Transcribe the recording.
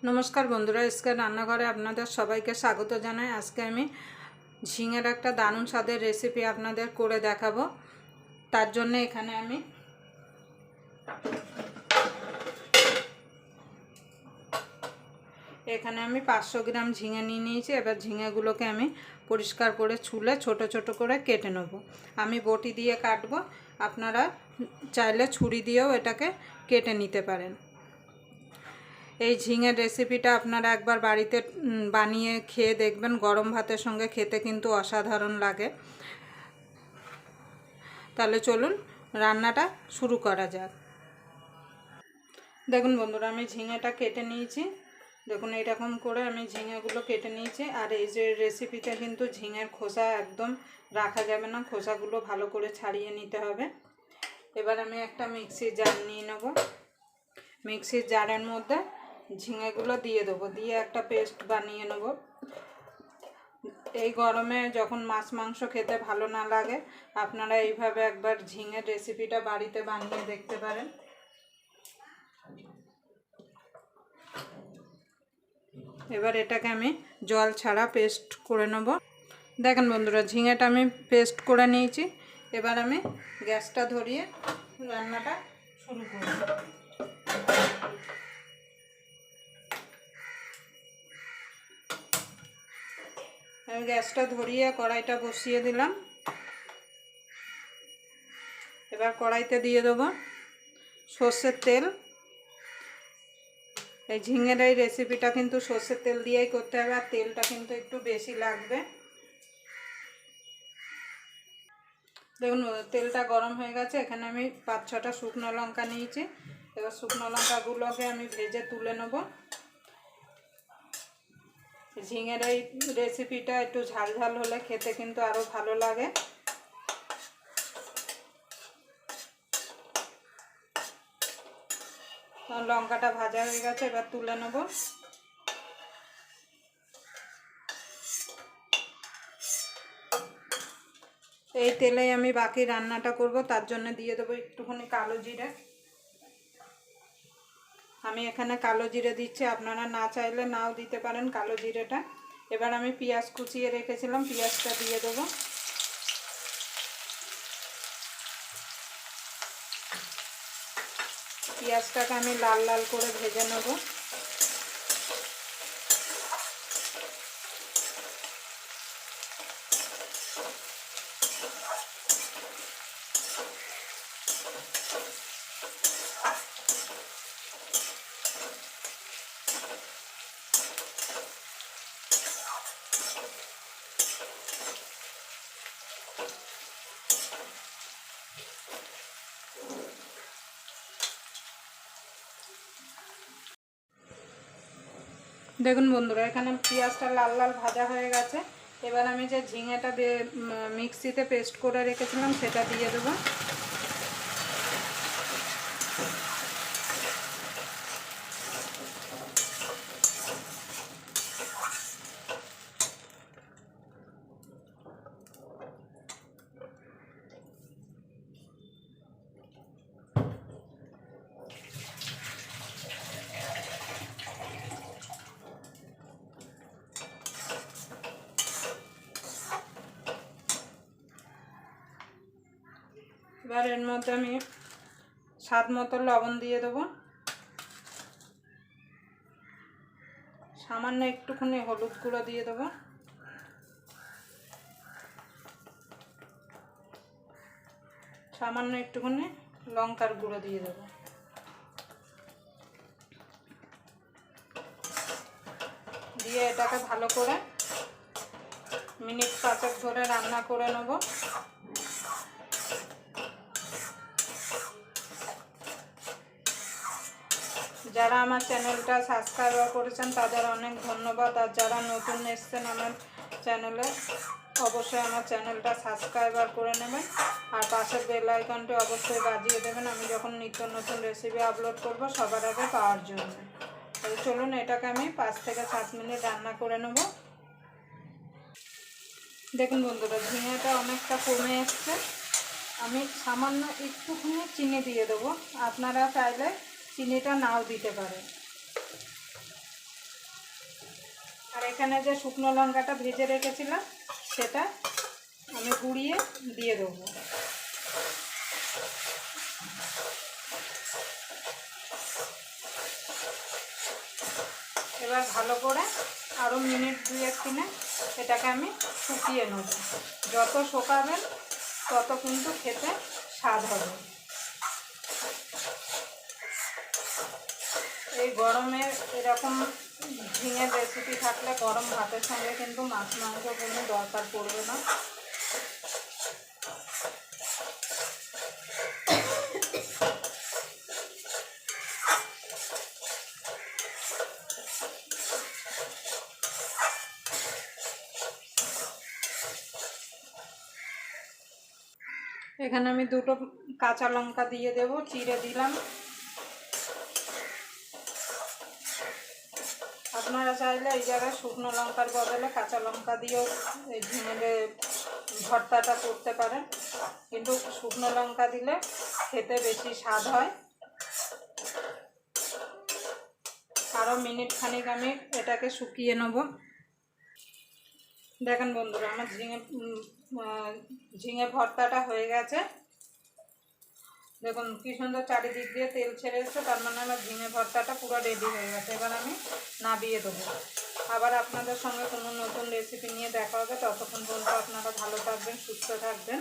नमस्कार बंधुरा इसके रान्नाघरे आपनादेर सबाइके स्वागत जानाई। आज के आमी झिंगेर एक दारुण स्वादेर रेसिपि आपनादेर करे देखाबो। तार जन्य एखाने आमी एखाने आमी 500 ग्राम झिंगे निये निয়েছি। एबार झिंगेगुलोके आमी परिष्कार करे छुले छोटो छोटो करे केटे नेब। आमी बटी दिए काटबो, आपनारा चाइले छुरी दिएও एटाके केटे निते पारेन। এই ঝিঙের রেসিপিটা আপনারা একবার বাড়িতে বানিয়ে খেয়ে দেখবেন, গরম ভাতের সঙ্গে খেতে কিন্তু অসাধারণ লাগে। তাহলে চলুন রান্নাটা শুরু করা যাক। দেখুন বন্ধুরা, আমি ঝিঙেটা কেটে নিয়েছি। দেখুন এইরকম করে আমি ঝিঙেগুলো কেটে নিয়েছি। আর এই যে রেসিপিতে কিন্তু ঝিঙের খোসা একদম রাখা যাবে না, খোসাগুলো ভালো করে ছাড়িয়ে নিতে হবে। এবার আমি একটা মিক্সির জার নিয়ে নেব। মিক্সির জারের মধ্যে ঝিঙেগুলো দিয়ে দেবো, দিয়ে একটা পেস্ট বানিয়ে নেব। এই গরমে যখন মাছ মাংস খেতে ভালো না লাগে, আপনারা এইভাবে একবার ঝিঙের রেসিপিটা বাড়িতে বানিয়ে দেখতে পারেন। এবার এটাকে আমি জল ছাড়া পেস্ট করে নেব। দেখেন বন্ধুরা, ঝিঙেটা আমি পেস্ট করে নিয়েছি। এবার আমি গ্যাসটা ধরিয়ে রান্নাটা শুরু করব। আমি গ্যাসটা ধরিয়ে কড়াইটা বসিয়ে দিলাম। এবার কড়াইতে দিয়ে দেবো সর্ষের তেল। এই ঝিঙের এই রেসিপিটা কিন্তু সর্ষের তেল দিয়েই করতে হবে, আর তেলটা কিন্তু একটু বেশি লাগবে। দেখুন তেলটা গরম হয়ে গেছে। এখানে আমি 5-6টা শুকনো লঙ্কা নিয়েছি। এবার শুকনো লঙ্কাগুলোকে আমি ভেজে তুলে নেব। ঝিঙের এই রেসিপিটা একটু ঝাল ঝাল হলে খেতে কিন্তু আরও ভালো লাগে। লঙ্কাটা ভাজা হয়ে গেছে, এবার তুলে নেব। এই তেলেই আমি বাকি রান্নাটা করব, তার জন্য দিয়ে দেবো একটুখানি কালো জিরে। আমি এখানে কালো জিরে দিচ্ছি, আপনারা না চাইলে নাও দিতে পারেন কালো জিরেটা। এবার আমি পেঁয়াজ কুচিয়ে রেখেছিলাম, পেঁয়াজটা দিয়ে দেবো। পেঁয়াজটাকে আমি লাল লাল করে ভেজে নেব। দেখুন বন্ধুরা, এখানে পেঁয়াজটা লাল লাল ভাজা হয়ে গেছে। এবার আমি যে ঝিঙেটা মিক্সিতে পেস্ট করে রেখেছিলাম সেটা দিয়ে দেবো। এবার এর মধ্যে আমি স্বাদ মতো লবণ দিয়ে দেবো। সামান্য একটুখানি হলুদ গুঁড়ো দিয়ে দেবো। সামান্য একটুখানি লঙ্কার গুঁড়ো দিয়ে দেবো। দিয়ে এটাকে ভালো করে মিনিট 5 ধরে রান্না করে নেব। যারা আমার চ্যানেলটা সাবস্ক্রাইব করেছেন তাদের অনেক ধন্যবাদ। আর যারা নতুন এসেছেন আমার চ্যানেলে, অবশ্যই আমার চ্যানেলটা সাবস্ক্রাইব করে নেবেন। আর পাশের বেল আইকনটি অবশ্যই বাজিয়ে দেবেন, আমি যখন নিত্য নতুন রেসিপি আপলোড করব সবার আগে পাওয়ার জন্য। তাহলে চলুন এটাকে আমি 5 থেকে 7 মিনিট রান্না করে নেব। দেখুন বন্ধুরা, ঝিঙেটা অনেকটা কমে এসছে। আমি সামান্য একটুখানি চিনি দিয়ে দেবো, আপনারা চাইলে চিনিটা নাও দিতে পারেন। আর এখানে যে শুকনো লঙ্কাটা ভেজে রেখেছিলাম সেটা আমি গুঁড়িয়ে দিয়ে দেবো। এবার ভালো করে আরও মিনিট 2-3 এটাকে আমি শুকিয়ে নেব। যত শুকাবেন তত কিন্তু খেতে স্বাদ হবে। এই গরমে এরকম ঝিঙের রেসিপি থাকলে গরম ভাতের সঙ্গে কিন্তু মাছ মাংস কোনো দরকার পড়বে না। এখানে আমি 2টো কাঁচা লঙ্কা দিয়ে দেব, চিড়ে দিলাম। আপনারা চাইলে এই জায়গায় শুকনো লঙ্কার বদলে কাঁচা লঙ্কা দিয়েও এই ঝিঙের ভর্তাটা করতে পারেন, কিন্তু শুকনো লঙ্কা দিলে খেতে বেশি স্বাদ হয়। আরও মিনিট খানিক আমি এটাকে শুকিয়ে নেব। দেখেন বন্ধুরা, আমার ঝিঙে ভর্তাটা হয়ে গেছে। দেখুন কি সুন্দর চারিদিক দিয়ে তেল ছেড়ে এসছে, তার মানে আমার ঝিঙে ভর্তাটা পুরো রেডি হয়ে গেছে। এবার আমি নামিয়ে দেবো। আবার আপনাদের সঙ্গে কোনো নতুন রেসিপি নিয়ে দেখা হবে। ততক্ষণ পর্যন্ত আপনারা ভালো থাকবেন, সুস্থ থাকবেন।